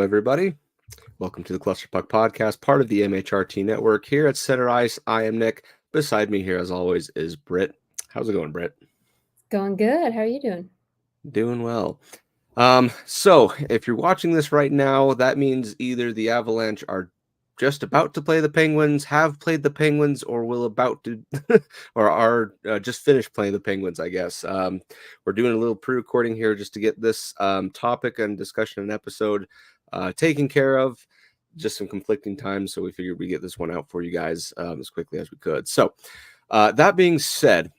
everybody. Welcome to the Cluster Puck Podcast, part of the MHRT network. Here at Center Ice, I am Nick. Beside me here, as always, is Brit. How's it going, Brit? Going good. How are you doing? Doing well. So if you're watching this right now, that means either the Avalanche are just about to play the Penguins, have played the Penguins, or will about to, or are just finished playing the Penguins, I guess. We're doing a little pre-recording here just to get this topic and discussion and episode taken care of. Just some conflicting times, so we figured we'd get this one out for you guys as quickly as we could. So that being said,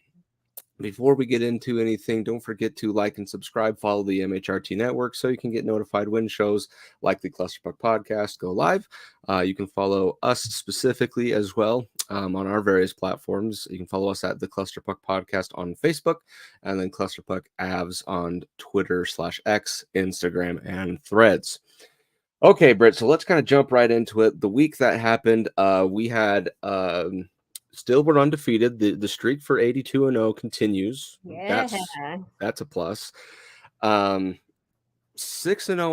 before we get into anything, don't forget to like and subscribe, follow the MHRT network so you can get notified when shows like the Cluster Puck Podcast go live. You can follow us specifically as well on our various platforms. You can follow us at the Cluster Puck Podcast on Facebook, and then Cluster Puck Avs on Twitter/X, Instagram, and Threads. Okay, Britt, so let's kind of jump right into it. The week that happened, we had... still, we're undefeated. The streak for 82-0 continues. Yeah. That's a plus. 6-0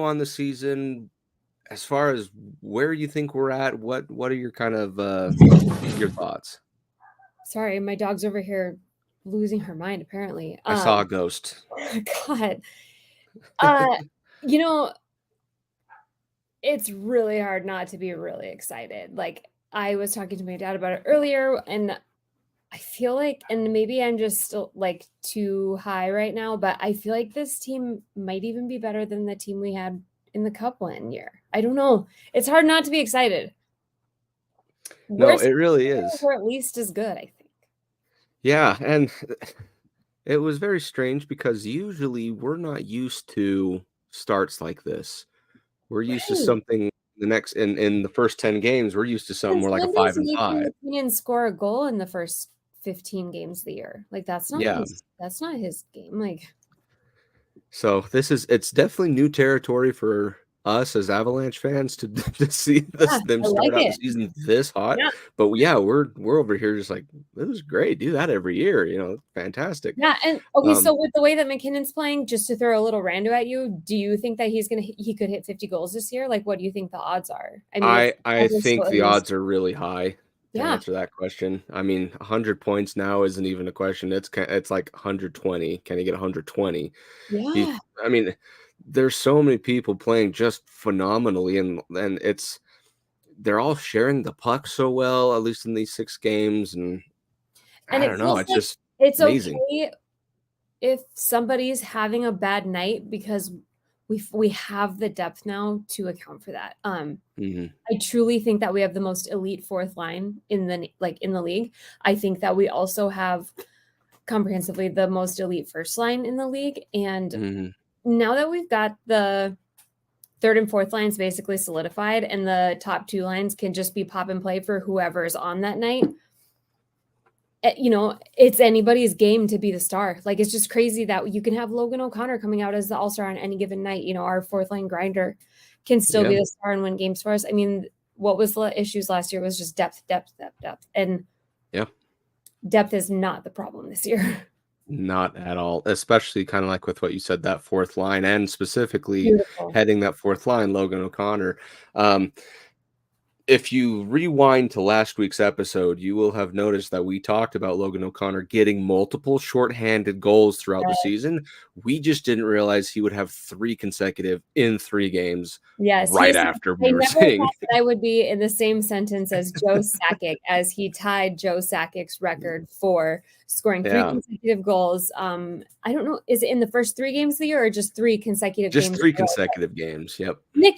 on the season. As far as where you think we're at, what are your kind of your thoughts? Sorry, my dog's over here losing her mind, apparently. I saw a ghost. God. It's really hard not to be really excited. Like, I was talking to my dad about it earlier, and I feel like, and maybe I'm just still like too high right now, but I feel like this team might even be better than the team we had in the Cup one year. I don't know. It's hard not to be excited. No, it really is. Or at least as good, I think. Yeah, and it was very strange because usually we're not used to starts like this. We're used to something. The next in the first 10 games, we're used to something more like a 5-5. And score a goal in the first 15 games of the year. Like that's not his game. Like, so it's definitely new territory for us as Avalanche fans to see them start out the season this hot. Yeah. But yeah, we're over here just like, this is great. Do that every year, fantastic. Yeah, and okay, so with the way that McKinnon's playing, just to throw a little rando at you, do you think that he could hit 50 goals this year? Like, what do you think the odds are? I think the odds are really high. To answer that question. I mean, 100 points now isn't even a question. It's like 120. Can he get 120? Yeah. There's so many people playing just phenomenally, and they're all sharing the puck so well, at least in these 6 games, and I don't know. It's amazing. Okay if somebody's having a bad night because we have the depth now to account for that. I truly think that we have the most elite fourth line in the league. I think that we also have comprehensively the most elite first line in the league, and now that we've got the third and fourth lines basically solidified and the top 2 lines can just be pop and play for whoever is on that night, it's anybody's game to be the star. Like, it's just crazy that you can have Logan O'Connor coming out as the all-star on any given night. Our fourth line grinder can still be the star and win games for us. I mean, what was the issues last year was just depth. And depth is not the problem this year. Not at all, especially kind of like with what you said, that fourth line, and specifically heading that fourth line, Logan O'Connor. If you rewind to last week's episode, you will have noticed that we talked about Logan O'Connor getting multiple shorthanded goals throughout the season. We just didn't realize he would have 3 consecutive in 3 games. Yes, right after we were saying I would be in the same sentence as Joe Sakic, as he tied Joe Sakic's record for scoring 3 consecutive goals. I don't know, is it in the first 3 games of the year or just 3 consecutive games? Just 3 consecutive games. Yep. Nick,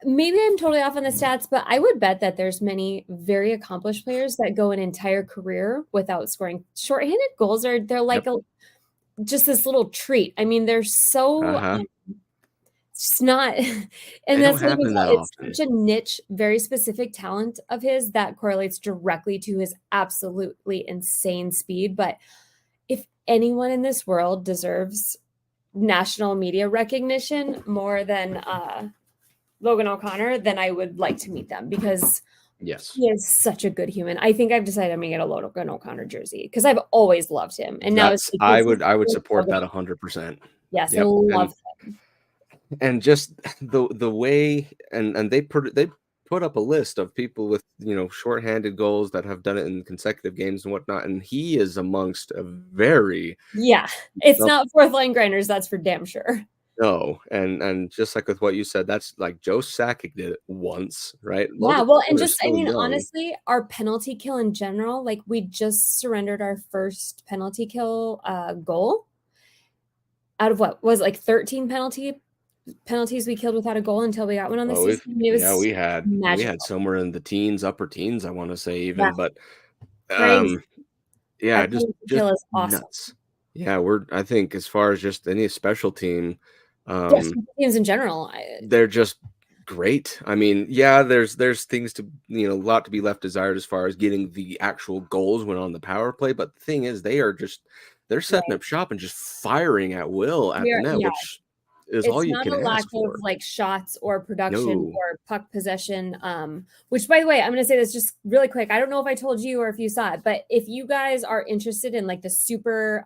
maybe I'm totally off on the stats, but I would bet that there's many very accomplished players that go an entire career without scoring. Shorthanded goals they're like just this little treat. I mean, they're so it's just not, and that's what it's such a niche, very specific talent of his that correlates directly to his absolutely insane speed. But if anyone in this world deserves national media recognition more than Logan O'Connor, then I would like to meet them because he is such a good human. I think I've decided I'm gonna get a Logan O'Connor jersey because I've always loved him, and now I would support that 100%. Yes, I love him. And just the way and they put up a list of people with, shorthanded goals that have done it in consecutive games and whatnot, and he is amongst a very it's not fourth line grinders, that's for damn sure. no, and just like with what you said, that's like Joe Sakic did it once, right? Yeah, well, and just I mean, honestly, our penalty kill in general, like we just surrendered our first penalty kill goal out of what was like 13 penalties we killed without a goal until we got one on the season. It was we had magical. somewhere in the teens, upper teens, I want to say even, Yeah, but crazy. yeah, Our just penalty kill is awesome. nuts. Yeah, I think as far as just any special team, Yes, teams in general. they're just great. I mean, yeah, there's things to, a lot to be left desired as far as getting the actual goals when on the power play, but the thing is they're setting up shop and just firing at will at the net, which is all you can ask for. It's not a lack of like shots or production No. or puck possession. Which, by the way, I'm going to say this just really quick. I don't know if I told you or if you saw it, but if you guys are interested in like the super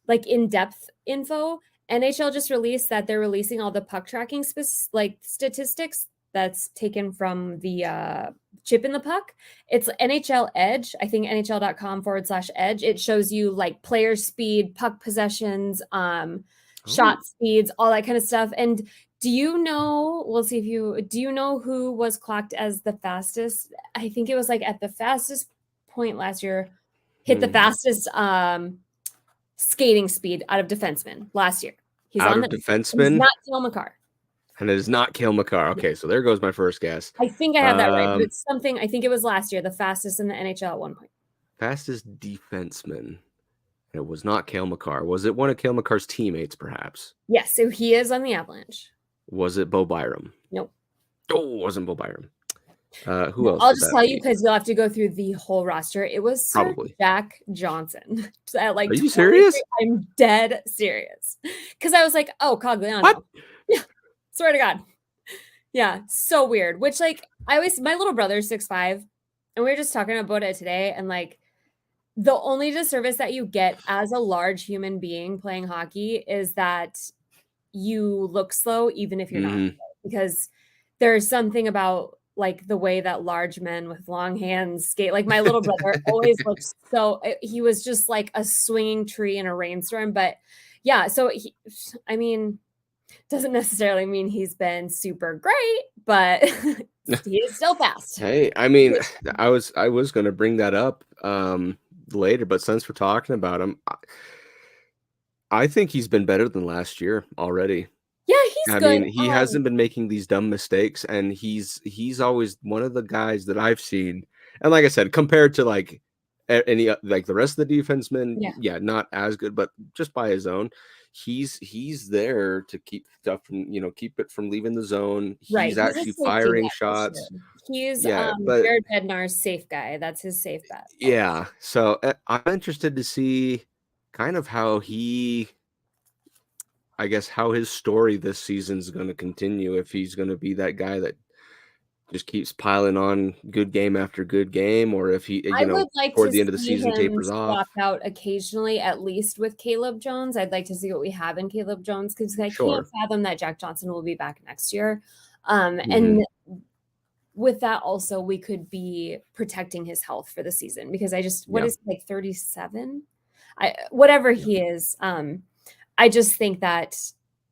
like in-depth info, NHL just released that they're releasing all the puck tracking statistics that's taken from the chip in the puck. It's NHL Edge. I think NHL.com/edge. It shows you like player speed, puck possessions, shot speeds, all that kind of stuff. And do you know who was clocked as the fastest? I think it was like at the fastest point last year, hit the fastest skating speed out of defensemen last year. He's out on of the defenseman. He's not Cale Makar. And it is not Cale Makar. Okay, so there goes my first guess. I think I have that right, but it's something. I think it was last year, the fastest in the NHL at one point. Fastest defenseman. It was not Cale Makar. Was it one of Cale Makar's teammates, perhaps? Yes, so he is on the Avalanche. Was it Bo Byram? Nope. Oh, it wasn't Bo Byram. Who else? I'll just tell you because you'll have to go through the whole roster. It was probably Jack Johnson. At like, are you serious? I'm dead serious. Because I was like, oh, Cogliano. What? Yeah, swear to God. Yeah, so weird. Which like my little brother's 6'5", and we were just talking about it today, and like the only disservice that you get as a large human being playing hockey is that you look slow even if you're not slow, because there's something about like the way that large men with long hands skate. Like my little brother always looks he was just like a swinging tree in a rainstorm. But yeah, so doesn't necessarily mean he's been super great, but he is still fast. Hey, I mean, I was going to bring that up later, but since we're talking about him, I think he's been better than last year already. Yeah, he's good. I mean, he hasn't been making these dumb mistakes, and he's always one of the guys that I've seen. And like I said, compared to like any like the rest of the defensemen, not as good, but just by his own, he's there to keep stuff from keep it from leaving the zone. He's actually firing shots. He's Jared Bednar's safe guy. That's his safe bet. Yeah, so I'm interested to see kind of how his story this season is going to continue, if he's going to be that guy that just keeps piling on good game after good game, or if he, toward the end of the season tapers off. Out occasionally, at least with Caleb Jones. I'd like to see what we have in Caleb Jones, because I can't fathom that Jack Johnson will be back next year. And with that also, we could be protecting his health for the season, because is like 37? Whatever he is. I just think that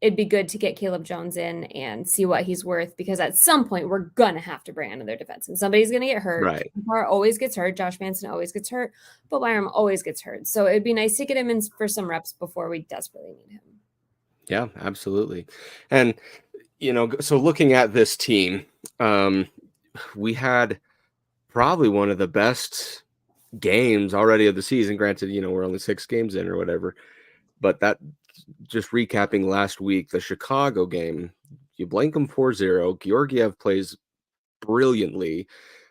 it'd be good to get Caleb Jones in and see what he's worth, because at some point we're going to have to bring another defense, and somebody's going to get hurt. Right. Kamar always gets hurt. Josh Manson always gets hurt, but Byram always gets hurt. So it'd be nice to get him in for some reps before we desperately need him. Yeah, absolutely. And, so looking at this team, we had probably one of the best games already of the season. Granted, we're only 6 games in or whatever, but that, just recapping last week, the Chicago game, you blank them 4-0. Georgiev plays brilliantly.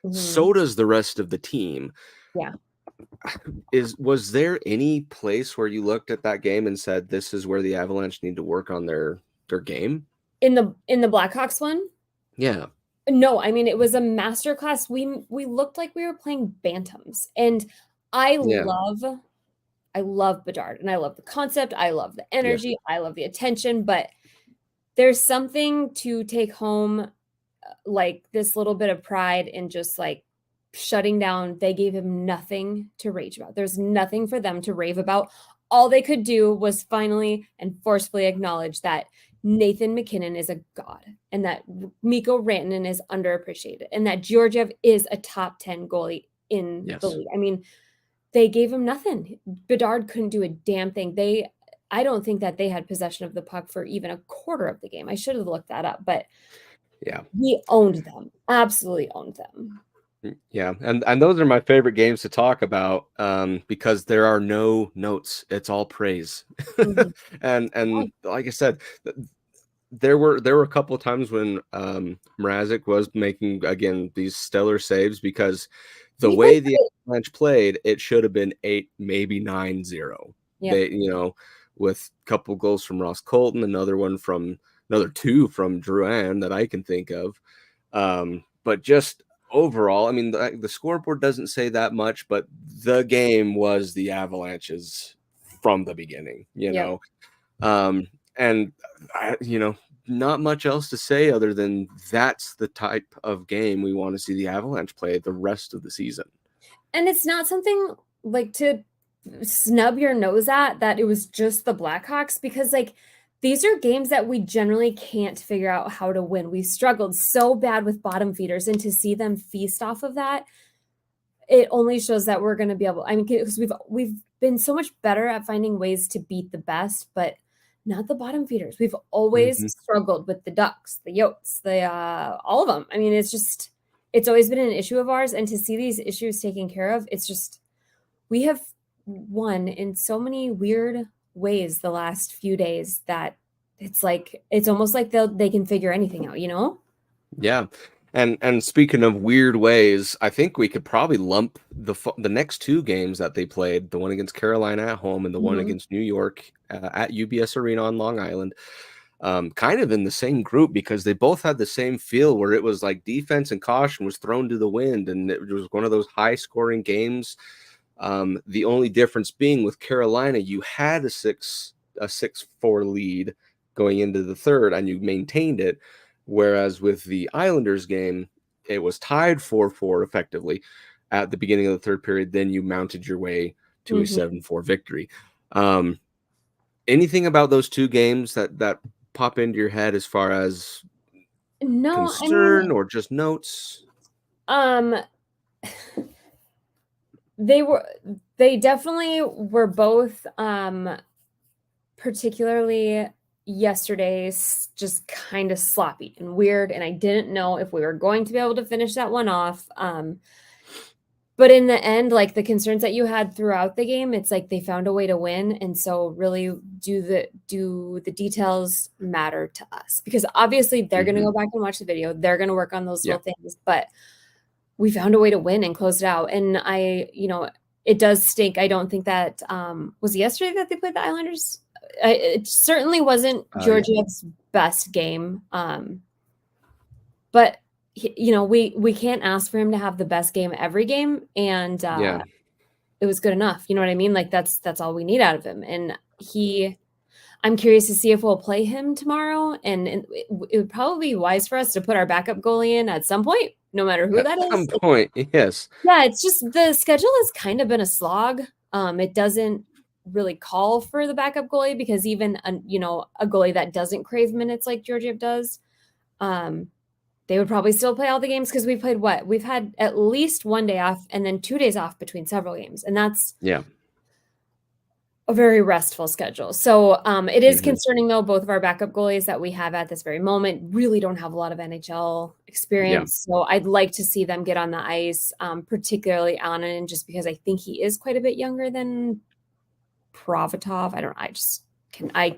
So does the rest of the team. Yeah. Was there any place where you looked at that game and said, this is where the Avalanche need to work on their game? In the Blackhawks one? Yeah. No, I mean, it was a masterclass. We looked like we were playing bantams, and I love Bedard, and I love the concept. I love the energy. I love the attention, but there's something to take home, like this little bit of pride in just like shutting down. They gave him nothing to rage about. There's nothing for them to rave about. All they could do was finally and forcefully acknowledge that Nathan MacKinnon is a god and that Mikko Rantanen is underappreciated and that Georgiev is a top 10 goalie in the league. I mean, they gave him nothing. Bedard couldn't do a damn thing. I don't think that they had possession of the puck for even a quarter of the game. I should have looked that up, but yeah, he owned them. Absolutely owned them. Yeah, and those are my favorite games to talk about because there are no notes. It's all praise. Mm-hmm. and like I said, there were a couple of times when Mrazek was making again these stellar saves because the way the Avalanche played, it should have been 8, maybe 9-0. Yep. They, with a couple goals from Ross Colton, another two from Drouin that I can think of. But just overall, I mean, the scoreboard doesn't say that much, but the game was the Avalanche's from the beginning, know. And not much else to say other than that's the type of game we want to see the Avalanche play the rest of the season. And it's not something like to snub your nose at that it was just the Blackhawks, because like these are games that we generally can't figure out how to win. We struggled so bad with bottom feeders, and to see them feast off of that, it only shows that we're going to be able, I mean, because we've been so much better at finding ways to beat the best, but not the bottom feeders. We've always struggled with the Ducks, the Yotes, all of them. I mean, it's always been an issue of ours, and to see these issues taken care of, it's just, we have won in so many weird ways the last few days that it's like, it's almost like they can figure anything out, Yeah. And speaking of weird ways, I think we could probably lump the next two games that they played, the one against Carolina at home and the one against New York at UBS Arena on Long Island, kind of in the same group, because they both had the same feel where it was like defense and caution was thrown to the wind, and it was one of those high scoring games. The only difference being with Carolina, you had a 6-4 lead going into the third and you maintained it. Whereas with the Islanders game, it was tied 4-4 effectively at the beginning of the third period. Then you mounted your way to a 7-4 victory. Anything about those two games that pop into your head as far as concern or just notes? They definitely were both, particularly yesterday's, just kind of sloppy and weird, and I didn't know if we were going to be able to finish that one off. But in the end, like the concerns that you had throughout the game, it's like they found a way to win, and so really do the details matter to us? Because obviously they're going to go back and watch the video, they're going to work on those little things, but we found a way to win and close it out. And it does stink. I don't think that was yesterday that they played the Islanders. It certainly wasn't Georgiev's best game. But we can't ask for him to have the best game every game, and it was good enough. You know what I mean? Like that's all we need out of him. And I'm curious to see if we'll play him tomorrow. And it would probably be wise for us to put our backup goalie in at some point, no matter who that is. At some point, yes. Yeah, it's just the schedule has kind of been a slog. It doesn't really call for the backup goalie, because even a goalie that doesn't crave minutes like Georgiev does, they would probably still play all the games, because we've had at least one day off and then 2 days off between several games, and that's a very restful schedule. So it is concerning, though. Both of our backup goalies that we have at this very moment really don't have a lot of NHL experience. So I'd like to see them get on the ice, particularly Annan, just because I think he is quite a bit younger than Provatov. I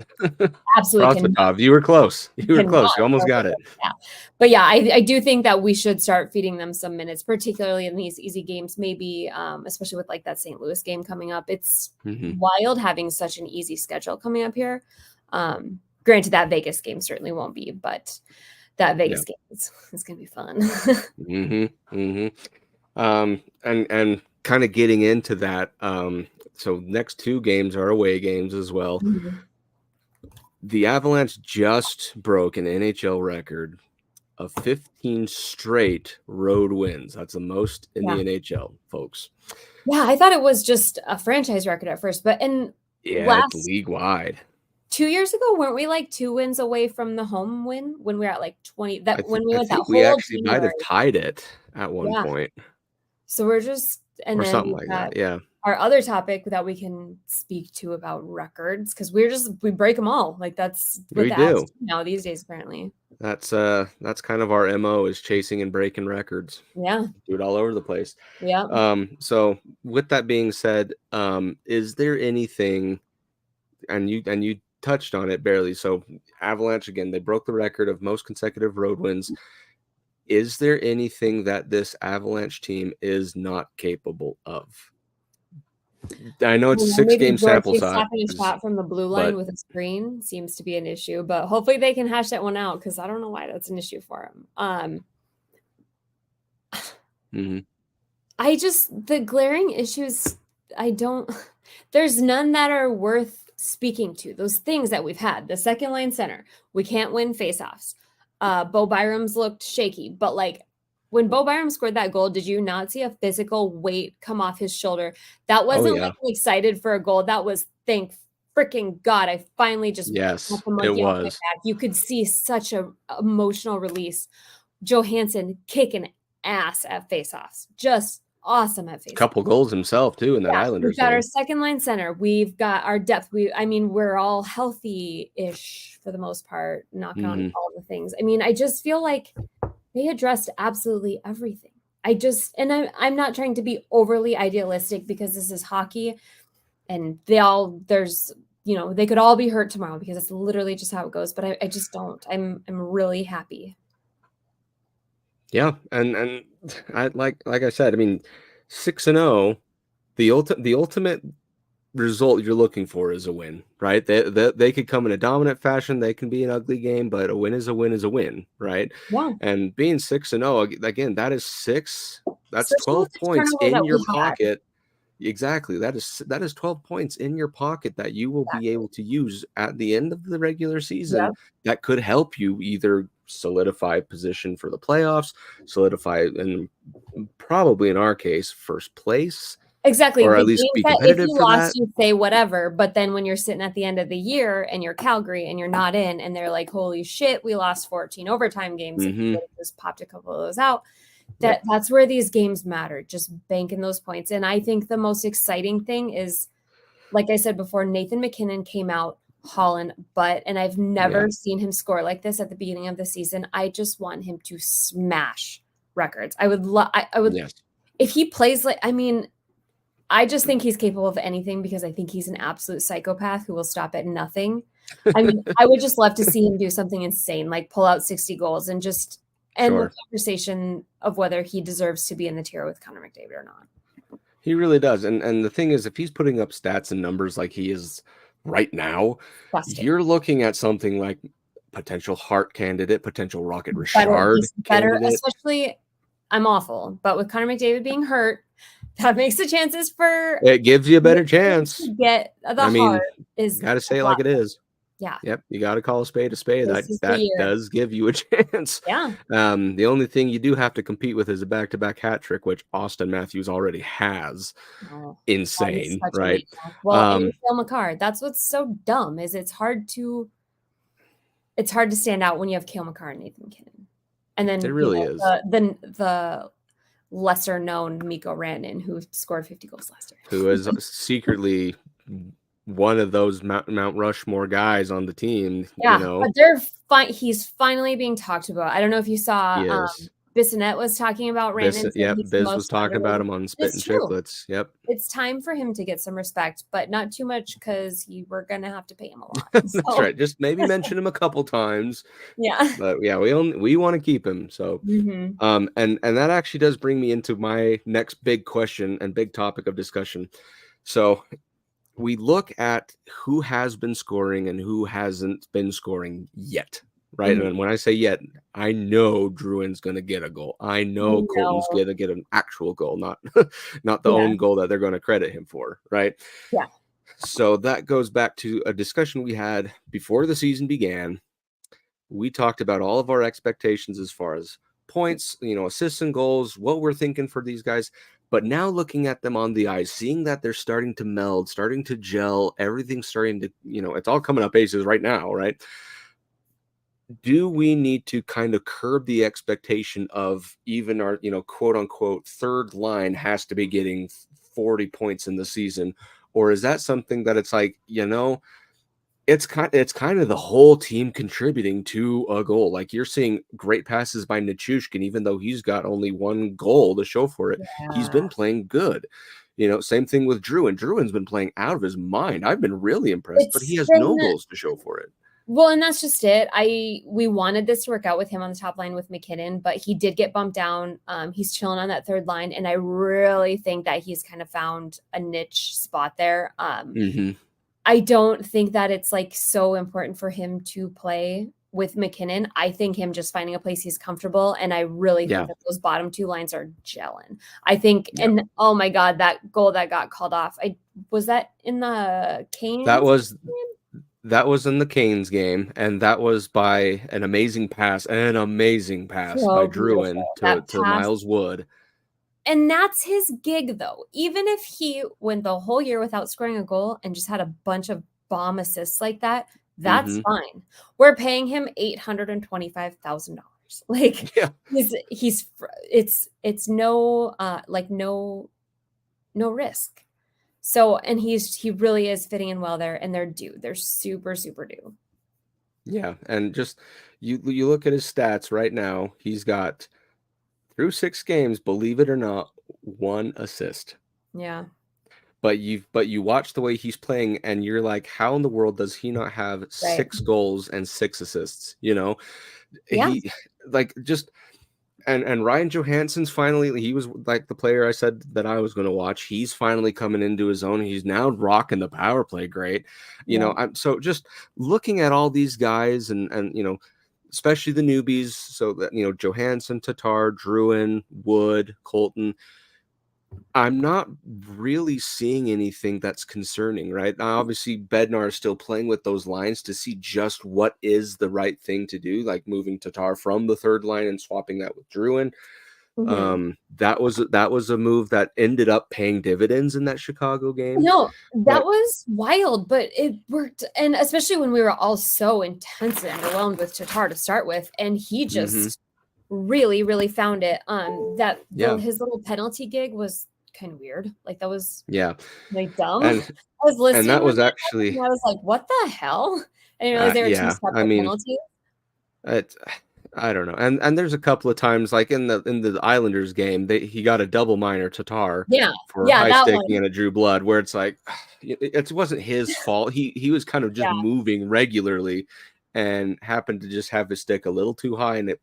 absolutely Provatov, you were close. You almost got it. Yeah. But yeah, I do think that we should start feeding them some minutes, particularly in these easy games, maybe especially with like that St. Louis game coming up. It's wild having such an easy schedule coming up here. Granted, that Vegas game certainly won't be, but that Vegas game is going to be fun. And kind of getting into that, so next two games are away games as well. The Avalanche just broke an NHL record of 15 straight road wins. That's the most in the NHL, folks. Yeah, I thought it was just a franchise record at first, but it's league wide. 2 years ago, weren't we like 2 wins away from the home win when we were at like 20? I think we actually might have tied it at one point. So we're just, and or then something like that. Yeah. Our other topic that we can speak to about records, because we break them all. Like that's what the Avs do now these days, apparently. That's kind of our MO, is chasing and breaking records. Yeah. Do it all over the place. Yeah. So with that being said, is there anything, and you touched on it barely. So Avalanche, again, they broke the record of most consecutive road wins. Is there anything that this Avalanche team is not capable of? I know it's a 6-game sample size. Stopping a shot from the blue line with a screen seems to be an issue, but hopefully they can hash that one out, because I don't know why that's an issue for them. The glaring issues, there's none that are worth speaking to. Those things that we've had, the second line center, we can't win faceoffs. Bo Byram's looked shaky, but like, when Bo Byram scored that goal, did you not see a physical weight come off his shoulder? That wasn't like excited for a goal. That was, thank freaking God, I finally just it was. You could see such a emotional release. Johansson kicking ass at faceoffs, just awesome at faceoffs. Couple goals himself too in that Islanders. We've got our second line center. We've got our depth. We're all healthy-ish for the most part. Knocking on all the things. I mean, I just feel like they addressed absolutely everything. I'm not trying to be overly idealistic, because this is hockey, and they could all be hurt tomorrow, because it's literally just how it goes. But I just don't. I'm really happy. Yeah, and I like I said, I mean, 6-0, the ultimate result you're looking for is a win, right? They could come in a dominant fashion, they can be an ugly game, but a win is a win is a win, right? Yeah. And being 6-0, again, that's 12 points in your pocket. Exactly. That is 12 points in your pocket that you will be able to use at the end of the regular season. That could help you either solidify position for the playoffs, and probably in our case, first place. Exactly. Or at least be competitive. If you lost, you'd say whatever. But then when you're sitting at the end of the year and you're Calgary and you're not in, and they're like, holy shit, we lost 14 overtime games. And you just popped a couple of those out. That's where these games matter. Just banking those points. And I think the most exciting thing is, like I said before, Nathan MacKinnon came out hauling butt, and I've never seen him score like this at the beginning of the season. I just want him to smash records. I would if he plays like, I just think he's capable of anything, because I think he's an absolute psychopath who will stop at nothing. I would just love to see him do something insane, like pull out 60 goals and just end the conversation of whether he deserves to be in the tier with Connor McDavid or not. He really does. And the thing is, if he's putting up stats and numbers like he is right now, you're looking at something like potential Hart candidate, potential Rocket Richard candidate. Especially, I'm awful, but with Connor McDavid being hurt, that makes the chances for it gives you a better chance to get the Hart. Is got to say it like it is. Yeah. Yep. You got to call a spade a spade. That does give you a chance. Yeah. The only thing you do have to compete with is a back-to-back hat trick, which Austin Matthews already has. Insane, right? Well, and Cale Makar. That's what's so dumb, is it's hard to stand out when you have Cale Makar and Nathan MacKinnon. And then it really is. The lesser known Mikko Rantanen, who scored 50 goals last year. Who is secretly one of those Mount Rushmore guys on the team. Yeah, but he's finally being talked about. I don't know if you saw Bissonnette was talking about Rantanen. Biz was talking about him on Spit and Chicklets. Yep. It's time for him to get some respect, but not too much, because we're going to have to pay him a lot. That's right. Just maybe mention him a couple times. Yeah. But yeah, we want to keep him. So, and that actually does bring me into my next big question and big topic of discussion. So we look at who has been scoring and who hasn't been scoring yet. Right. And when I say yet, I know Drouin's going to get a goal. I know Colton's going to get an actual goal, not the own goal that they're going to credit him for. Right. Yeah. So that goes back to a discussion we had before the season began. We talked about all of our expectations as far as points, assists and goals, what we're thinking for these guys. But now looking at them on the ice, seeing that they're starting to meld, starting to gel, everything's starting to, it's all coming up aces right now, right? Do we need to kind of curb the expectation of even our, quote unquote, third line has to be getting 40 points in the season? Or is that something that it's like, it's kind of the whole team contributing to a goal? Like you're seeing great passes by Nichushkin, even though he's got only one goal to show for it. He's been playing good. Same thing with Druin. Druin's been playing out of his mind. I've been really impressed, but he has no goals to show for it. Well, and that's just it. We wanted this to work out with him on the top line with McKinnon, but he did get bumped down. He's chilling on that third line, and I really think that he's kind of found a niche spot there. I don't think that it's like so important for him to play with McKinnon. I think him just finding a place he's comfortable, and I really think that those bottom two lines are gelling. I think, and oh my God, that goal that got called off. Was that in the Canes? That was in the Canes game, and that was by an amazing pass by Druin to Miles Wood. And that's his gig, though. Even if he went the whole year without scoring a goal and just had a bunch of bomb assists like that, that's fine. We're paying him $825,000. Like it's no risk. So, and he really is fitting in well there, and they're super, super due. Yeah. And just, you look at his stats right now, he's got through 6 games, believe it or not, 1 assist. Yeah. But you watch the way he's playing and you're like, how in the world does he not have 6 goals and 6 assists? He like just, and Ryan Johansson's finally, he was like the player I said that I was going to watch. He's finally coming into his own. He's now rocking the power play great. I'm so just looking at all these guys and especially the newbies. So that, Johansson, Tatar, Druin, Wood, Colton, I'm not really seeing anything that's concerning, right? Obviously, Bednar is still playing with those lines to see just what is the right thing to do, like moving Tatar from the third line and swapping that with Druin. That was a move that ended up paying dividends in that Chicago game. No, that was wild, but it worked. And especially when we were all so intensely overwhelmed with Tatar to start with, and he just really, really found it. His little penalty gig was kind of weird. Like that was like dumb. And, I was listening, and that was actually, and I was like, "What the hell?" I didn't realize they were 2 separate penalties. I don't know. And there's a couple of times, like in the Islanders game, he got a double minor Tatar for high staking and a drew blood, where it's like it wasn't his fault. He was kind of just moving regularly and happened to just have his stick a little too high and it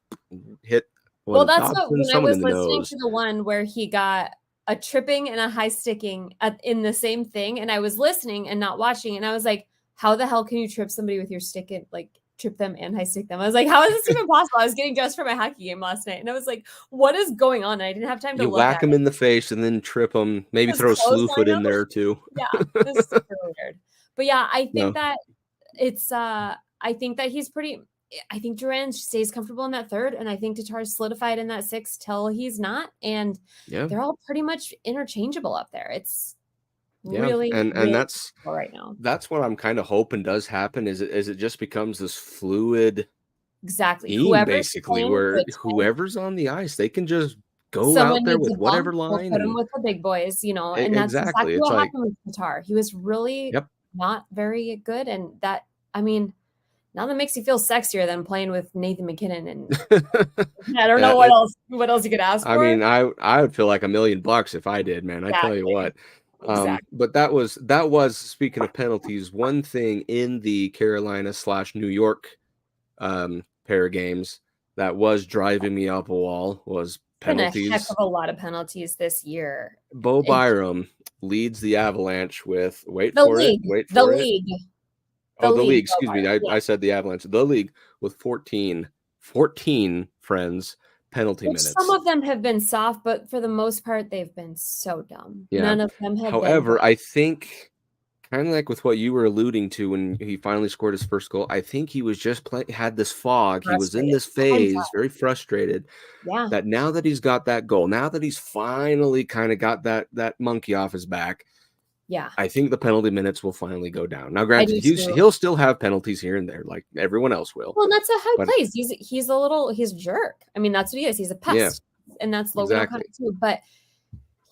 hit. Well, that's what when I was listening to the one where he got a tripping and a high sticking in the same thing, and I was listening and not watching, and I was like, how the hell can you trip somebody with your stick and like trip them and high stick them? I was like, how is this even possible? I was getting dressed for my hockey game last night, and I was like, what is going on? And I didn't have time to look whack him in the face and then trip him, maybe throw a slew foot in there too. Yeah, it was super weird. But yeah, I think that it's I think that he's pretty. I think Duran stays comfortable in that third, and I think Tatar's solidified in that 6 till he's not, and they're all pretty much interchangeable up there. It's really that's right now. That's what I'm kind of hoping does happen. Is it just becomes this fluid, team, basically, where whoever's on the ice, they can just go out there with whatever line. We'll put him with the big boys, and that's exactly what happened with Tatar. He was really not very good, and that now that makes you feel sexier than playing with Nathan McKinnon, and I don't know what else you could ask for. I mean, I would feel like $1 million if I did, man. I tell you what. But that was speaking of penalties, one thing in the Carolina/New York pair of games that was driving me up a wall was penalties. Been a heck of a lot of penalties this year. Bo Byram leads the Avalanche with the league. Excuse me. I said the Avalanche. The league with 14 friends penalty minutes. Some of them have been soft, but for the most part, they've been so dumb. Yeah. None of them have. However, I think kind of like with what you were alluding to when he finally scored his first goal. I think he was just had this fog. He was in Frustrated. this phase, very frustrated. Yeah. That now that he's got that goal, now that he's finally kind of got that monkey off his back, Yeah. I think the penalty minutes will finally go down. Now, I granted, do too. he'll still have penalties here and there, like everyone else will. Well, that's how he But- plays. He's a jerk. I mean, that's what he is. He's a pest. And that's Logan exactly. O'Connor too. But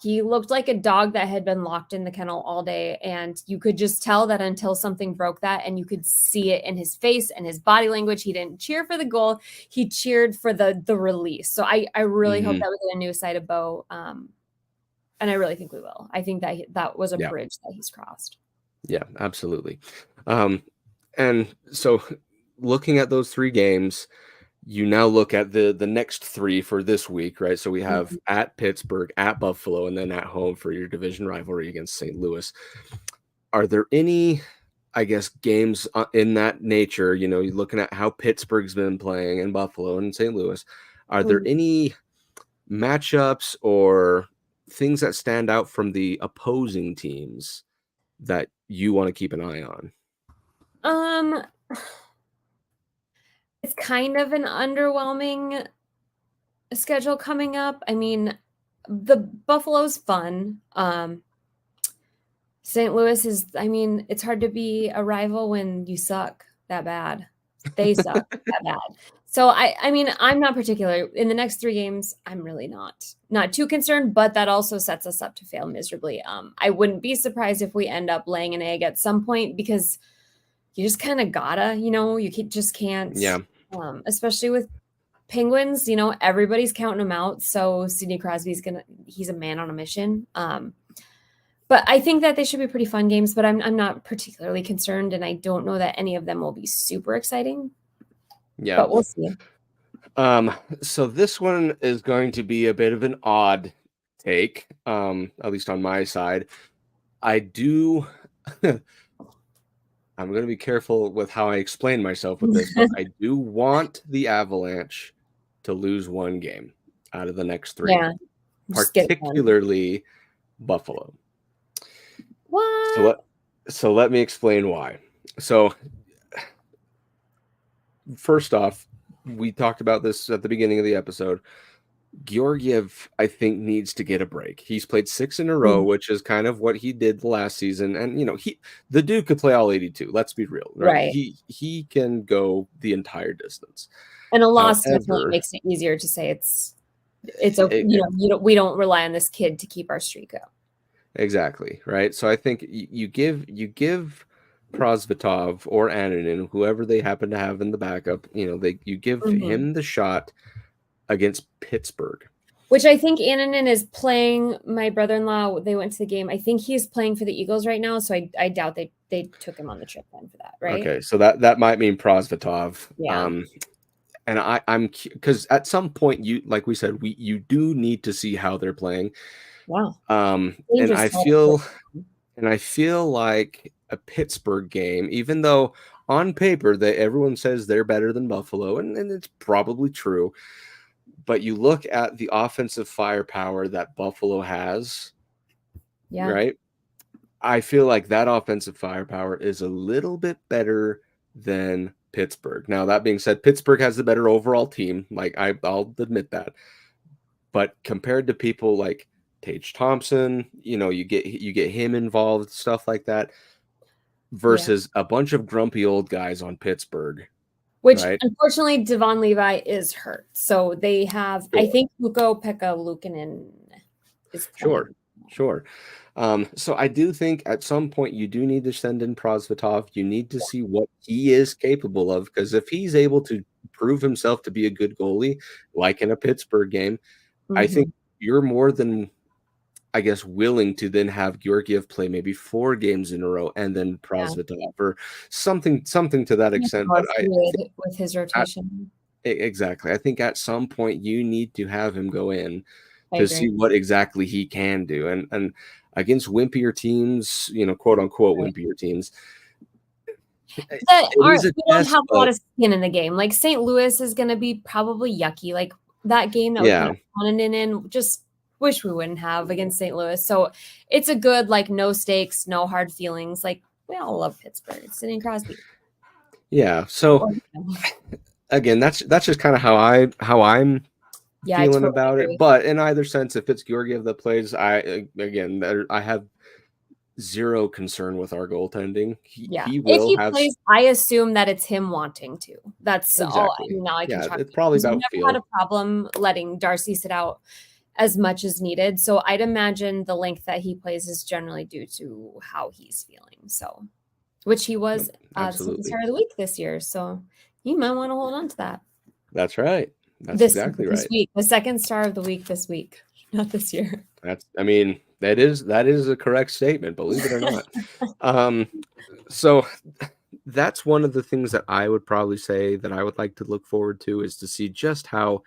he looked like a dog that had been locked in the kennel all day. And you could just tell that until something broke that, and you could see it in his face and his body language. He didn't cheer for the goal. He cheered for the release. So I really hope that we get a new side of Bo. And I really think we will. I think that was a bridge that he's crossed. Yeah, absolutely. And so looking at those 3 games, you now look at the next 3 for this week, right? So we have at Pittsburgh, at Buffalo, and then at home for your division rivalry against St. Louis. Are there any, I guess, games in that nature? You know, you're looking at how Pittsburgh's been playing in Buffalo and St. Louis. Are there any matchups or things that stand out from the opposing teams that you want to keep an eye on? It's kind of an underwhelming schedule coming up. I mean, the Buffalo's fun. St. Louis is, I mean, it's hard to be a rival when you suck that bad. They suck that bad. So I mean, I'm not particular in the next 3 games. I'm really not too concerned, but that also sets us up to fail miserably. I wouldn't be surprised if we end up laying an egg at some point, because you just kind of gotta, you just can't. Yeah. Especially with Penguins, everybody's counting them out. So Sidney Crosby's he's a man on a mission. But I think that they should be pretty fun games, but I'm not particularly concerned, and I don't know that any of them will be super exciting. Yeah. But we'll see. So this one is going to be a bit of an odd take, at least on my side. I do I'm going to be careful with how I explain myself with this, but I do want the Avalanche to lose 1 game out of the next 3. Yeah. Particularly Buffalo. What? So let me explain why. So first off, we talked about this at the beginning of the episode. Georgiev, I think, needs to get a break. He's played 6 in a row, which is kind of what he did last season. And the dude could play all 82. Let's be real, right? He can go the entire distance. And a loss definitely makes it easier to say it's okay. We don't rely on this kid to keep our streak up. Exactly, right? So I think you give Prosvetov or Annunen, whoever they happen to have in the backup, you give him the shot against Pittsburgh. Which I think Annunen is playing. My brother-in-law, they went to the game. I think he's playing for the Eagles right now, so I doubt they took him on the trip then for that, right? Okay, so that might mean Prosvetov. Yeah. And I'm because at some point, like we said, you do need to see how they're playing. Wow. And I feel like a Pittsburgh game, even though on paper everyone says they're better than Buffalo, and it's probably true. But you look at the offensive firepower that Buffalo has, right? I feel like that offensive firepower is a little bit better than Pittsburgh. Now, that being said, Pittsburgh has the better overall team. Like, I'll admit that. But compared to people like Tage Thompson, you get him involved, stuff like that, versus a bunch of grumpy old guys on Pittsburgh. Which, unfortunately, Devon Levi is hurt. So they have, I think, Ukko-Pekka Luukkonen is playing. Sure. So I do think at some point you do need to send in Prosvetov. You need to see what he is capable of, because if he's able to prove himself to be a good goalie, like in a Pittsburgh game, I think you're more than, I guess, willing to then have Georgiev play maybe 4 games in a row and then Prosvetov or something to that extent. But with his rotation. Exactly. I think at some point you need to have him go in to see what exactly he can do. And against wimpier teams, quote unquote wimpier teams, we don't have a lot of skin in the game. Like St. Louis is going to be probably yucky. Like that game that we won in, just wish we wouldn't have against St. Louis. So it's a good, like, no stakes, no hard feelings. Like, We all love Pittsburgh. It's Sidney Crosby. Yeah. So again, that's just kind of how I'm feeling totally about agree. it. But in either sense, if it's Georgiev that plays, I have zero concern with our goaltending. He will if he have plays, I assume that it's him wanting to. That's all. exactly. Now I can try. It's probably about we never feel. had a problem letting Darcy sit out as much as needed. So I'd imagine the length that he plays is generally due to how he's feeling. So, which he was the second star of the week this year. So you might want to hold on to that. That's right. That's exactly right. This week, the second star of the week this week, not this year. That is a correct statement, believe it or not. So that's one of the things that I would probably say that I would like to look forward to is to see just how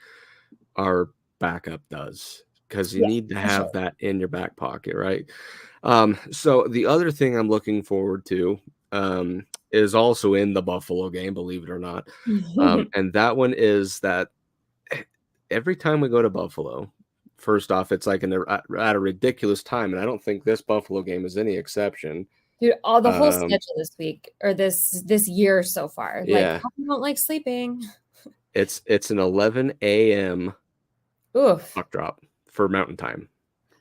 our backup does, because you need to have that in your back pocket, right? So the other thing I'm looking forward to is also in the Buffalo game, believe it or not. And that one is that every time we go to Buffalo, first off, it's like at a ridiculous time, and I don't think this Buffalo game is any exception. Dude, the whole schedule this week or this year so far, like, I don't like sleeping. It's an 11 a.m. puck drop for Mountain Time,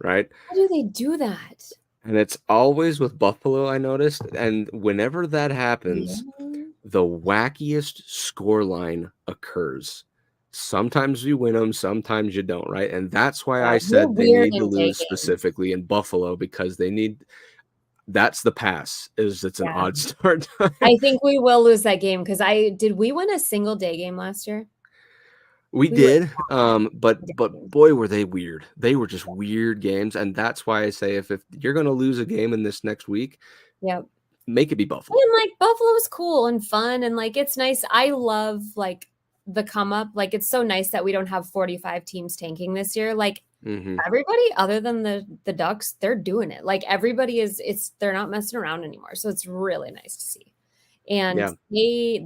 right? How do they do that? And it's always with Buffalo, I noticed. And whenever that happens, the wackiest scoreline occurs. Sometimes you win them, sometimes you don't, right? And that's why I said they need to lose specifically in Buffalo, because they need – that's the pass, is it's an odd start time. I think we will lose that game because did we win a single day game last year? We did, but boy, were they weird. They were just weird games, and that's why I say if you're going to lose a game in this next week, make it be Buffalo. And like Buffalo is cool and fun, and like it's nice. I love like the come up. Like it's so nice that we don't have 45 teams tanking this year. Like everybody other than the Ducks, they're doing it. Like everybody they're not messing around anymore. So it's really nice to see. And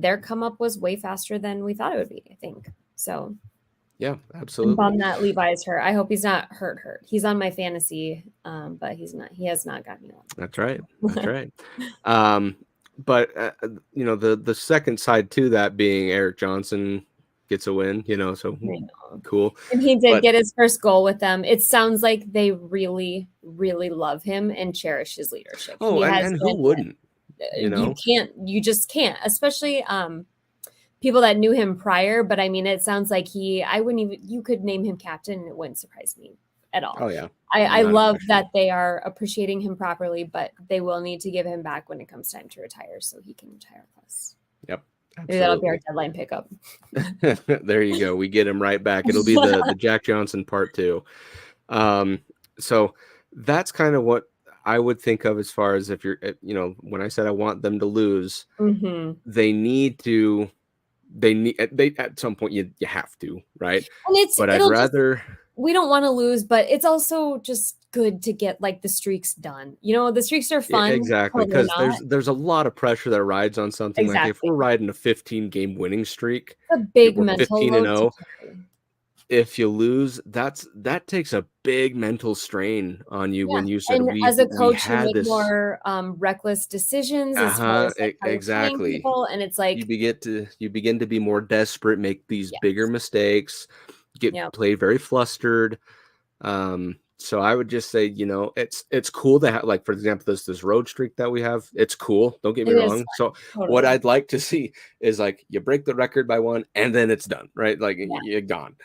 their come up was way faster than we thought it would be, I think. So yeah, absolutely. I'm bummed that Levi's hurt. I hope he's not hurt. He's on my fantasy, but he's not. He has not gotten up. That's right. That's right. But the second side to that being Eric Johnson gets a win. So cool. And he did get his first goal with them. It sounds like they really, really love him and cherish his leadership. Oh, and who wouldn't? You just can't, especially people that knew him prior. But I mean, it sounds like you could name him captain and it wouldn't surprise me at all. Oh yeah. I love that they are appreciating him properly, but they will need to give him back when it comes time to retire so he can retire with us. Yep. Maybe that'll be our deadline pickup. There you go. We get him right back. It'll be the Jack Johnson part 2. So that's kind of what I would think of as far as if you're, when I said I want them to lose, they at some point you have to, right? But I'd rather we don't want to lose, but it's also just good to get like the streaks done. The streaks are fun. Yeah, exactly, because there's a lot of pressure that rides on something. Like if we're riding a 15-game winning streak, a big mental 15-0. If you lose, that takes a big mental strain on you when you said as a coach you make more reckless decisions as far as exactly people, and it's like you begin to be more desperate, make these bigger mistakes, play very flustered. So I would just say, it's cool to have, like, for example, this road streak that we have. It's cool. Don't get me wrong. So what I'd like to see is like you break the record by 1 and then it's done, right? Like you're gone.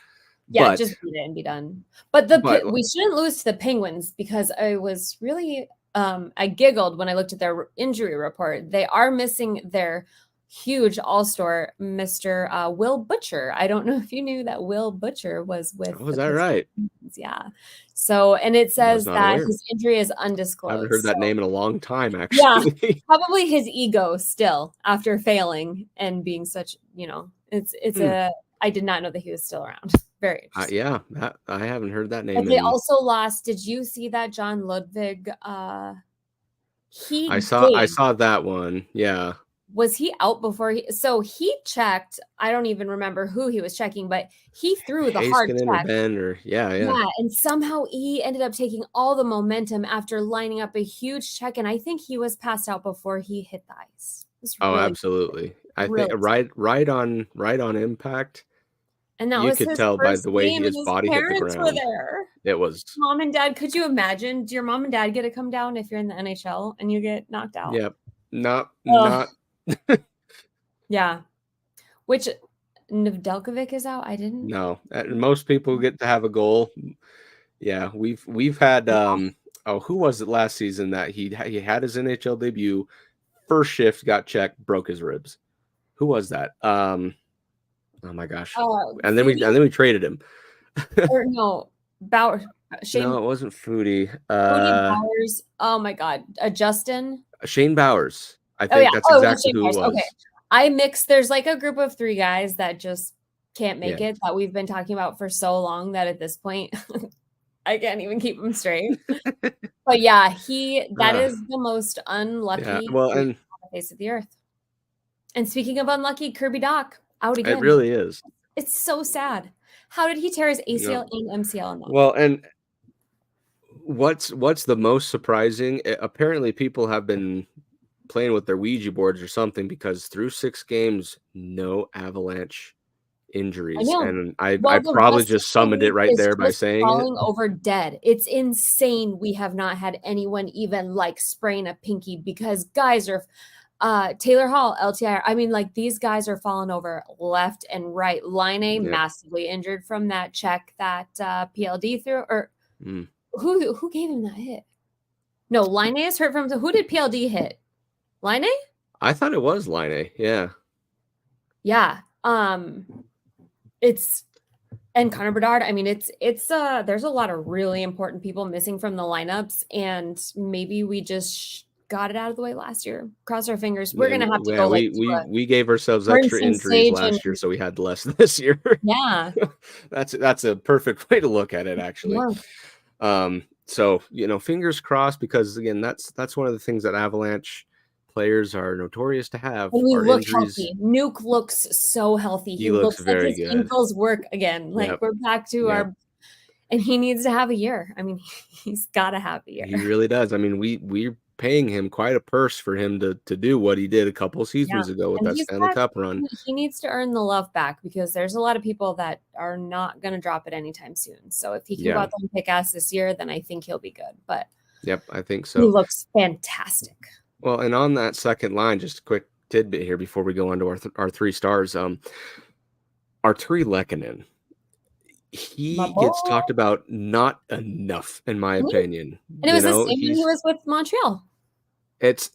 Yeah, just beat it and be done. But we shouldn't lose to the Penguins because I was really I giggled when I looked at their injury report. They are missing their huge all-star, Mr. Will Butcher. I don't know if you knew that Will Butcher was with. Oh, is that right? Yeah. So, and it says that his injury is undisclosed. I haven't heard that name in a long time, actually. Yeah, probably his ego still after failing and being such, I did not know that he was still around. Very interesting. I haven't heard that name. But they also lost. Did you see that John Ludwig? I saw that one. Yeah. was he out before he checked? I don't even remember who he was checking, but he threw the hard Heiskanen or check. Ben or yeah. Yeah, and somehow he ended up taking all the momentum after lining up a huge check, and I think he was passed out before he hit the ice. Oh, really absolutely. I think really right on impact. and that You was could his tell by first the way game, and his his body hit the parents were ground. there. It was Mom and dad, could you imagine? Do your mom and dad get to come down if you're in the NHL and you get knocked out? Yep. Not Yeah. Which Nedeljkovic is out? I didn't. no. Most people get to have a goal. Yeah, we've had who was it last season that he had his NHL debut, first shift got checked, broke his ribs. Who was that? Oh my gosh. And then we traded him. Or no, Bauer. No, it wasn't Foodie. Foodie Bowers. Oh my God. Justin. Shane Bowers. I think that's exactly who it was. Okay. I mix. There's like a group of 3 guys that just can't make it that we've been talking about for so long that at this point I can't even keep them straight. But yeah, that is the most unlucky on the face of the earth. And speaking of unlucky, Kirby Dach out again. It really is. It's so sad. How did he tear his ACL and MCL in that? Well, and what's the most surprising? Apparently, people have been playing with their Ouija boards or something because through 6 games, no Avalanche injuries. And I probably just summoned it right there by saying falling over dead. It's insane. We have not had anyone even like sprain a pinky because guys are Taylor Hall, LTIR. I mean, like these guys are falling over left and right. Line massively injured from that check that PLD threw, or who gave him that hit? No, Line is hurt from. Who did PLD hit? Line? I thought it was Line. Yeah. Yeah. It's and Connor Bedard. I mean, it's there's a lot of really important people missing from the lineups, and maybe we just got it out of the way last year. Cross our fingers. We're gonna have to go. We gave ourselves extra injuries last year, so we had less this year. Yeah, that's a perfect way to look at it, actually. Yeah. So fingers crossed, because again, that's one of the things that Avalanche players are notorious to have. And we look healthy. Nuke looks so healthy. He looks very like his good. Ankles work again. Like we're back to our, and he needs to have a year. I mean, he's got to have a year. He really does. I mean, we're paying him quite a purse for him to do what he did a couple seasons ago with that Stanley Cup run. He needs to earn the love back, because there's a lot of people that are not going to drop it anytime soon. So if he can go out there and kick ass this year, then I think he'll be good. But I think so. He looks fantastic. Well, and on that second line, just a quick tidbit here before we go on to our 3 stars. Arturi Lehkonen, he gets talked about not enough, in my opinion. And it was the same when he was with Montreal. It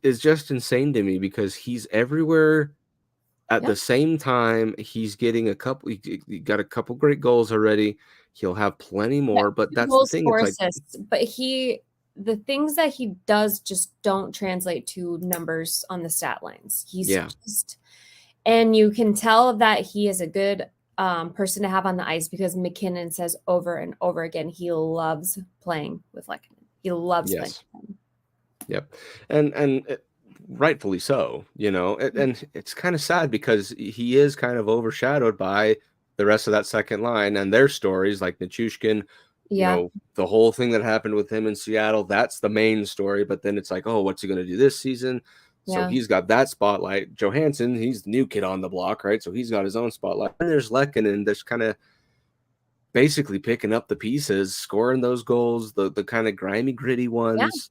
is just insane to me, because he's everywhere at the same time. He's getting he got a couple great goals already. He'll have plenty more, but that's the thing. It's like, but the things that he does just don't translate to numbers on the stat lines. He's just, and you can tell that he is a good person to have on the ice, because McKinnon says over and over again he loves playing with Lehkonen. He loves playing with him. Yep, and rightfully so. And it's kind of sad, because he is kind of overshadowed by the rest of that second line and their stories, like Nichushkin. The whole thing that happened with him in Seattle, that's the main story. But then it's like, oh, what's he going to do this season? So he's got that spotlight. Johansson, he's the new kid on the block, right? So he's got his own spotlight. And there's Lehkonen, that's kind of basically picking up the pieces, scoring those goals, the kind of grimy, gritty ones.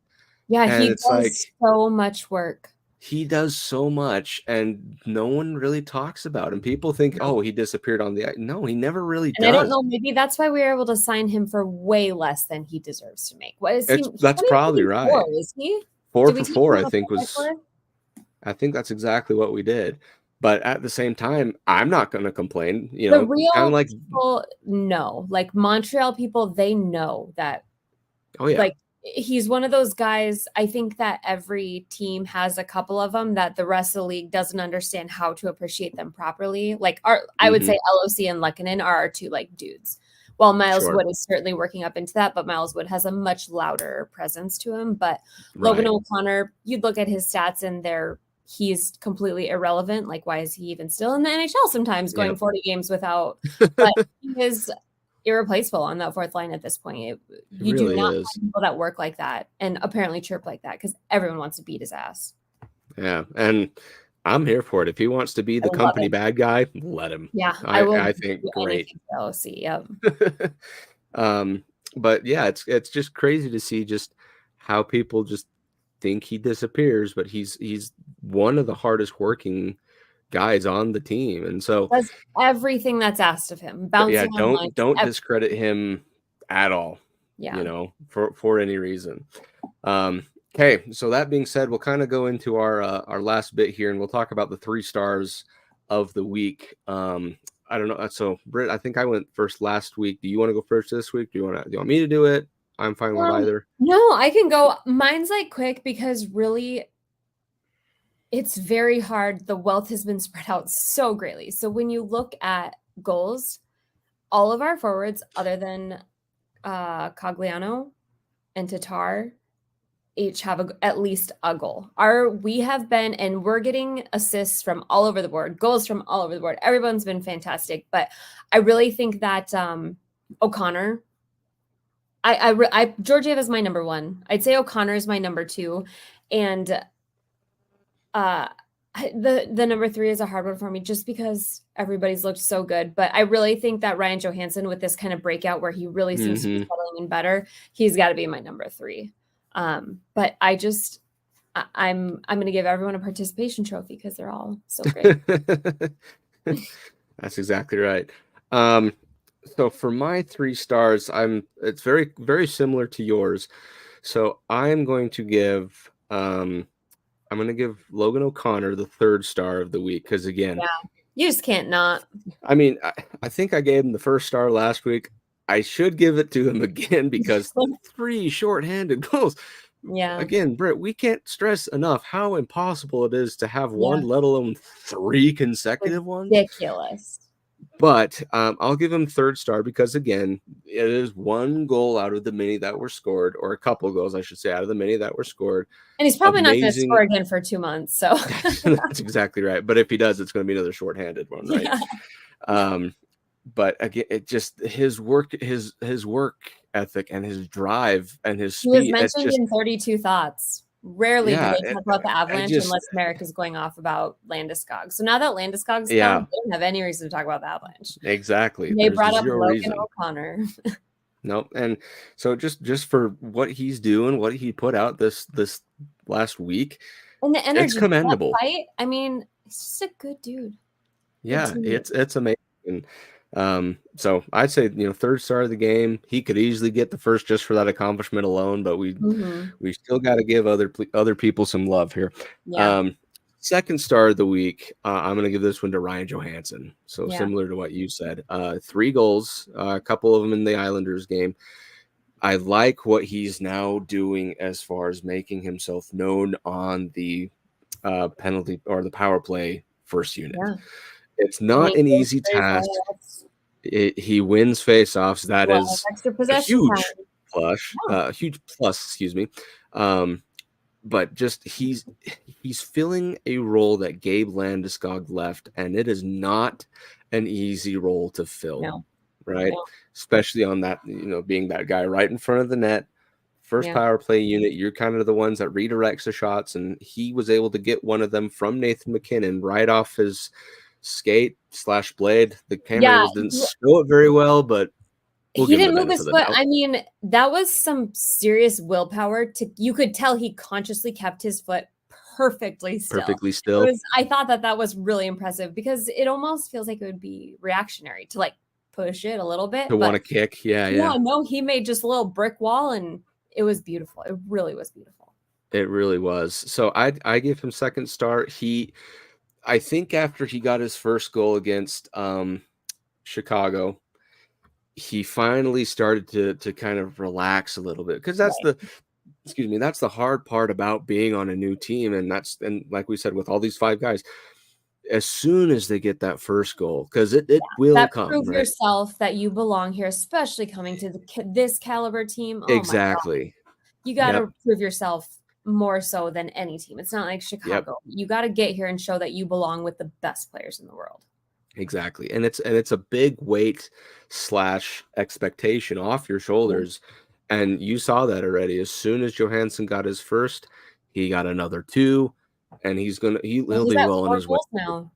Yeah, he does so much work. He does so much, and no one really talks about him. People think, oh, he disappeared on the ice. No, he never really does. I don't know. Maybe that's why we were able to sign him for way less than he deserves to make. What is he? That's probably right. Is he 4 for 4? I think was. I think that's exactly what we did. But at the same time, I'm not going to complain. The real people know, like Montreal people, they know that. Oh yeah. Like, he's one of those guys. I think that every team has a couple of them that the rest of the league doesn't understand how to appreciate them properly. Like I would say LOC and Lehkonen are our 2 like dudes. While Miles Wood is certainly working up into that, but Miles Wood has a much louder presence to him. But Logan O'Connor, you'd look at his stats and they're he's completely irrelevant. Like, why is he even still in the NHL sometimes going 40 games without, but he is irreplaceable on that fourth line at this point. You really do not have people that work like that and apparently chirp like that because everyone wants to beat his ass. Yeah, and I'm here for it. If he wants to be the company bad guy, let him. Yeah, I think great. See, yep. But yeah, it's just crazy to see just how people just think he disappears, but he's one of the hardest working guys on the team, and so does everything that's asked of him. Yeah, don't discredit him at all. Yeah, you know, for any reason. Okay, so that being said, we'll kind of go into our last bit here, and we'll talk about the 3 stars of the week. I don't know. So, Britt, I think I went first last week. Do you want to go first this week? Do you want me to do it? I'm fine with either. No, I can go. Mine's like quick because really, it's very hard. The wealth has been spread out so greatly. So when you look at goals, all of our forwards, other than Cogliano and Tatar, each have at least a goal. We have been, and we're getting assists from all over the board, goals from all over the board. Everyone's been fantastic, but I really think that O'Connor, Georgiev is my number 1. I'd say O'Connor is my number 2, and the number 3 is a hard one for me just because everybody's looked so good. But I really think that Ryan Johansson, with this kind of breakout where he really seems to be settling in better, he's got to be my number 3. But I'm going to give everyone a participation trophy because they're all so great. That's exactly right. So for my 3 stars, it's very, very similar to yours. So I'm going to give Logan O'Connor the 3rd star of the week. Cause again, you just can't not. I mean, I think I gave him the 1st star last week. I should give it to him again because 3 shorthanded goals. Yeah. Again, Britt, we can't stress enough how impossible it is to have one, let alone 3 consecutive ones. Ridiculous. But I'll give him 3rd star because, again, it is 1 goal out of the many that were scored, or a couple of goals, I should say, out of the many that were scored. And he's probably not going to score again for 2 months. So that's exactly right. But if he does, it's going to be another shorthanded one, right? Yeah. But again, it just his work ethic and his drive and his speed. He was mentioned in 32 Thoughts. Rarely do they talk about the Avalanche unless Merrick is going off about Landeskog. So now that Landeskog's gone, they don't have any reason to talk about the Avalanche. Exactly. They brought up Logan O'Connor. Nope. And so just for what he's doing, what he put out this last week, and the energy, it's commendable. Fight, I mean, he's just a good dude. Yeah, it's amazing. So I'd say, 3rd star of the game. He could easily get the 1st just for that accomplishment alone, but we still got to give other people some love here. Yeah. 2nd star of the week, I'm going to give this one to Ryan Johansson. So similar to what you said, 3 goals, a couple of them in the Islanders game. I like what he's now doing as far as making himself known on the penalty or the power play first unit. Yeah. It's not an easy task. He wins faceoffs. That is a huge plus. Excuse me. But just he's filling a role that Gabe Landeskog left, and it is not an easy role to fill, right? No. Especially on that, being that guy right in front of the net, first power play unit. You're kind of the ones that redirects the shots, and he was able to get one of them from Nathan McKinnon right off his skate/blade. The camera didn't show it very well, but he didn't move his foot. I mean, that was some serious willpower. You could tell he consciously kept his foot perfectly still. I thought that was really impressive because it almost feels like it would be reactionary to like push it a little bit. To want to kick. Yeah. No, he made just a little brick wall and it was beautiful. It really was beautiful. It really was. So I give him 2nd star. I think after he got his 1st goal against Chicago, he finally started to kind of relax a little bit because that's that's the hard part about being on a new team. And like we said, with all these 5 guys, as soon as they get that 1st goal, because it will come. Prove yourself that you belong here, especially coming to this caliber team. Exactly. You got to prove yourself more so than any team. It's not like Chicago. You got to get here and show that you belong with the best players in the world. Exactly. And it's a big weight / expectation off your shoulders. And you saw that already. As soon as Johansson got his first, he got another 2, and he'll be well on his way now.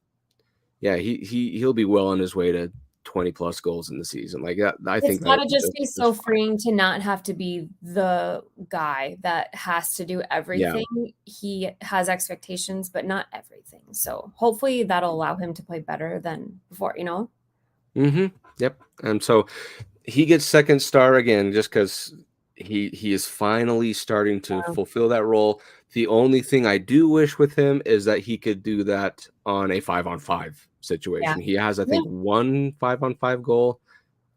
Yeah, he'll be well on his way to 20 plus goals in the season. Like that, I think it's gotta just be so freeing to not have to be the guy that has to do everything. Yeah. He has expectations, but not everything. So hopefully that'll allow him to play better than before, Yep. And so he gets second star again, just because he is finally starting to fulfill that role. The only thing I do wish with him is that he could do that on a 5-on-5 situation. He has, I think, 1 5-on-5 goal,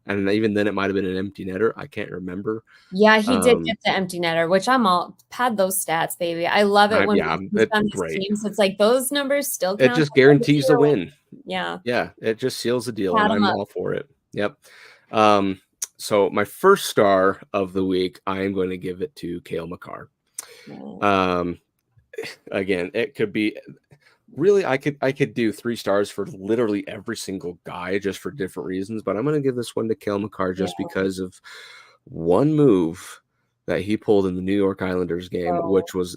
and even then it might have been an empty netter. I can't remember. Yeah, he did get the empty netter, which I'm all pad those stats, baby. I love it when it's on these teams. It's like those numbers still count. It just guarantees the win. Yeah. Yeah, it just seals the deal, and I'm all for it. Yep. So my first star of the week, I am going to give it to Cale Makar. Again, it could be really, I could do 3 stars for literally every single guy, just for different reasons, but I'm going to give this one to Cale Makar just because of one move that he pulled in the New York Islanders game, which was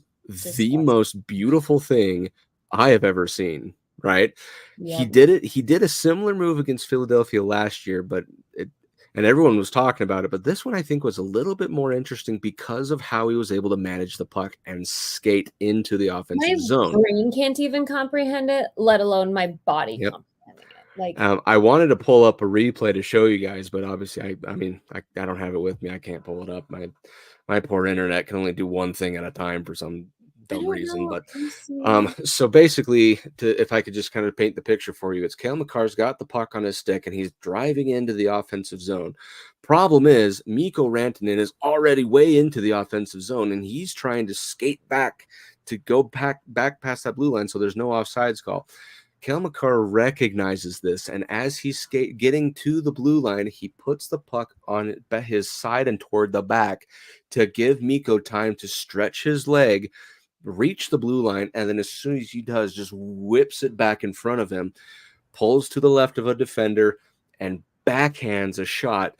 the most beautiful thing I have ever seen. Right. He did a similar move against Philadelphia last year, and everyone was talking about it. But this one, I think, was a little bit more interesting because of how he was able to manage the puck and skate into the offensive zone. My brain can't even comprehend it, let alone my body comprehending it. Like, I wanted to pull up a replay to show you guys, but obviously, I don't have it with me. I can't pull it up. My poor internet can only do one thing at a time for some dumb reason. But so basically, if I could just kind of paint the picture for you, it's Cale Makar's got the puck on his stick and he's driving into the offensive zone. Problem is, Mikko Rantanen is already way into the offensive zone, and he's trying to skate back to go back past that blue line, so there's no offsides call. Cale Makar recognizes this, and as he's getting to the blue line, he puts the puck on his side and toward the back to give Mikko time to stretch his leg, reach the blue line, and then as soon as he does, just whips it back in front of him, pulls to the left of a defender, and backhands a shot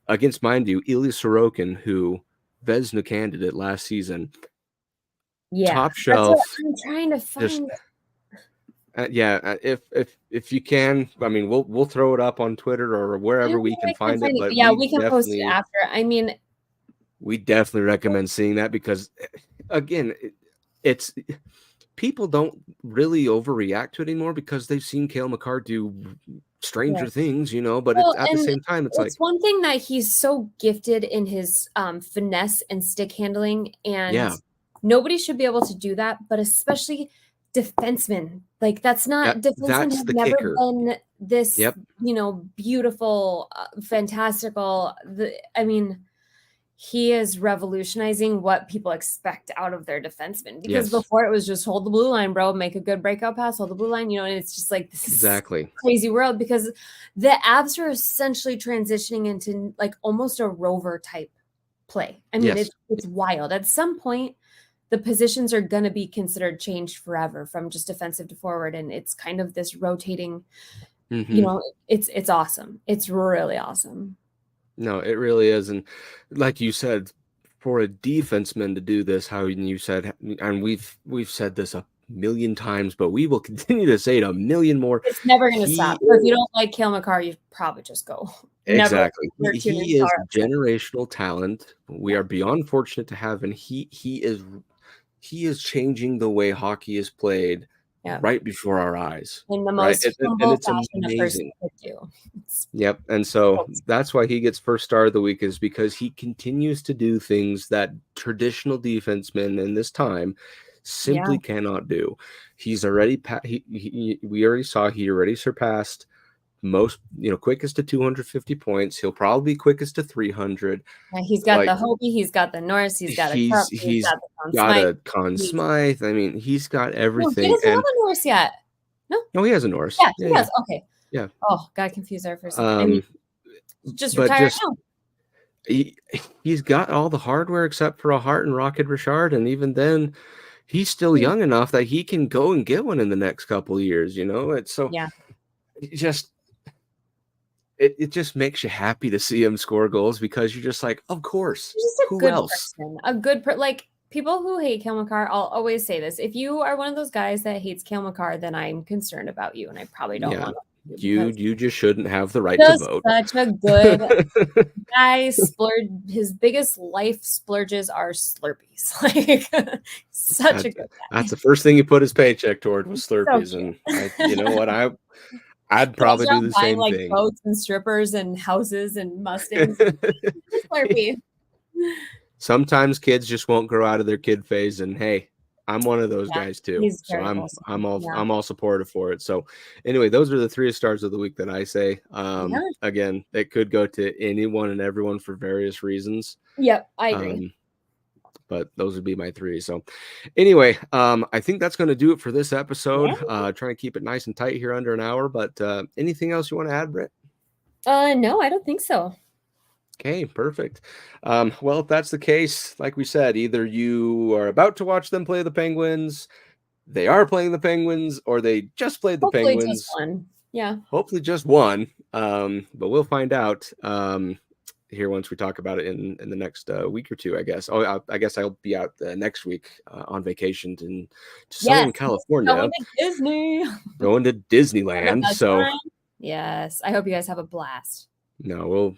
against, mind you, Ilya Sorokin, who Vezina candidate last season. Yeah, top shelf. I'm trying to find. If you can, I mean, we'll throw it up on Twitter or wherever we can find it. But we can post it after. I mean, we definitely recommend seeing that because, again, it's people don't really overreact to it anymore because they've seen Cale Makar do stranger things, But at the same time, it's one thing that he's so gifted in his finesse and stick handling, and nobody should be able to do that, but especially defensemen. Like defensemen have never been this, beautiful, fantastical. He is revolutionizing what people expect out of their defensemen, because before it was just hold the blue line, bro, make a good breakout pass, hold the blue line, and it's just like this is crazy world, because the Avs are essentially transitioning into like almost a rover type play. I mean, it's wild. At some point, the positions are going to be considered changed forever from just defensive to forward. And it's kind of this rotating, it's awesome. It's really awesome. No, it really is. And like you said, for a defenseman to do this, how you said, and we've said this a million times, but we will continue to say it a million more. It's never going to stop. If you don't like Cale Makar, you probably just go. Exactly. He is generational talent. We are beyond fortunate to have, and he is changing the way hockey is played right before our eyes. In the most humble fashion a person could do. Yep. And so that's why he gets first star of the week, is because he continues to do things that traditional defensemen in this time simply cannot do. He's already we already saw he already surpassed most, quickest to 250 points. He'll probably be quickest to 300. Yeah, he's got the Hobie, he's got the Norris, he's got a Cup, he's got a Conn Smythe. I mean, he's got everything. He doesn't have a Norris yet. No, he has a Norris. Yeah, he does. Okay. Yeah. Oh, got confused there for a second. Just retired now. he's got all the hardware except for a heart and Rocket Richard, and even then, he's still young enough that he can go and get one in the next couple of years. It's so it just makes you happy to see him score goals because you're just like, of course, who else? Person, a good like people who hate Cale Makar. I'll always say this: if you are one of those guys that hates Cale Makar, then I'm concerned about you, and I probably don't want you just shouldn't have the right to vote. Such a good guy. His biggest life splurges are Slurpees. Like such a good guy. That's the first thing he put his paycheck toward was Slurpees, and you know what I'd probably do the same thing. Boats and strippers and houses and Mustangs. Slurpee. Sometimes kids just won't grow out of their kid phase, and hey, I'm one of those guys too. So I'm all supportive for it. So anyway, those are the 3 stars of the week that I say. Again, it could go to anyone and everyone for various reasons. Yep, I agree. But those would be my 3. So anyway, I think that's going to do it for this episode. Trying to keep it nice and tight here under an hour. But anything else you want to add, Britt? No, I don't think so. Okay, perfect. Well, if that's the case, like we said, either you are about to watch them play the Penguins, they are playing the Penguins, or they just played the Penguins. Hopefully just one. Yeah. Hopefully just one. But we'll find out here once we talk about it in the next week or 2, I guess. I guess I'll be out next week on vacation to Southern California. Going to Disney. Going to Disneyland. So yes, I hope you guys have a blast. No,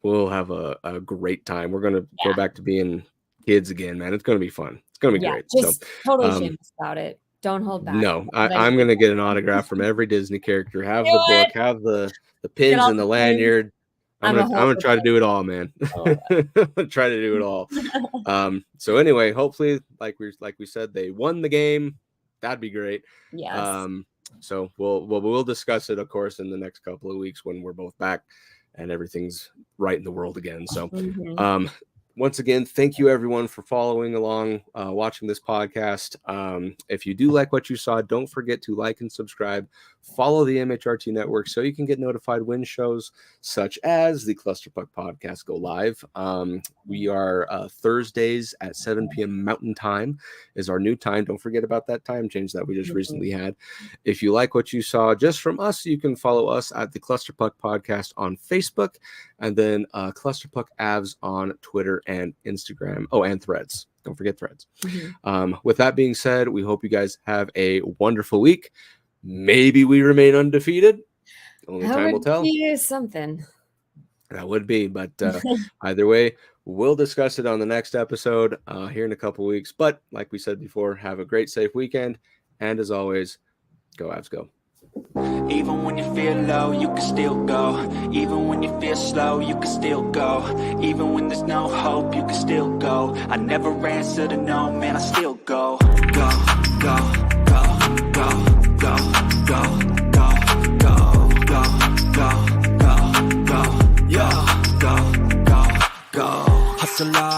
we'll have a great time. We're going to go back to being kids again, man. It's going to be fun. It's going to be great. Just totally shameless about it. Don't hold back. No, I'm going to get an autograph from every Disney character. Have the book, have the pins and the lanyard. I'm gonna try to do it all, man. I'm gonna try to do it all. So anyway, hopefully, like we said, they won the game. That'd be great. Yes. So we'll discuss it, of course, in the next couple of weeks when we're both back and everything's right in the world again. So once again, thank you everyone for following along, watching this podcast. If you do like what you saw, don't forget to like and subscribe. Follow the MHRT network so you can get notified when shows such as the Clusterpuck podcast go live. We are Thursdays at 7 p.m. Mountain Time is our new time. Don't forget about that time change that we just recently had. If you like what you saw just from us, you can follow us at the Clusterpuck podcast on Facebook, and then Clusterpuck Avs on Twitter and Instagram. Oh, and Threads. Don't forget Threads. With that being said, we hope you guys have a wonderful week. Maybe we remain undefeated. Only time will tell. Something. That would be, but either way, we'll discuss it on the next episode here in a couple weeks. But like we said before, have a great, safe weekend. And as always, go Avs, go. Even when you feel low, you can still go. Even when you feel slow, you can still go. Even when there's no hope, you can still go. I never answer to no, man, I still go. Go, go.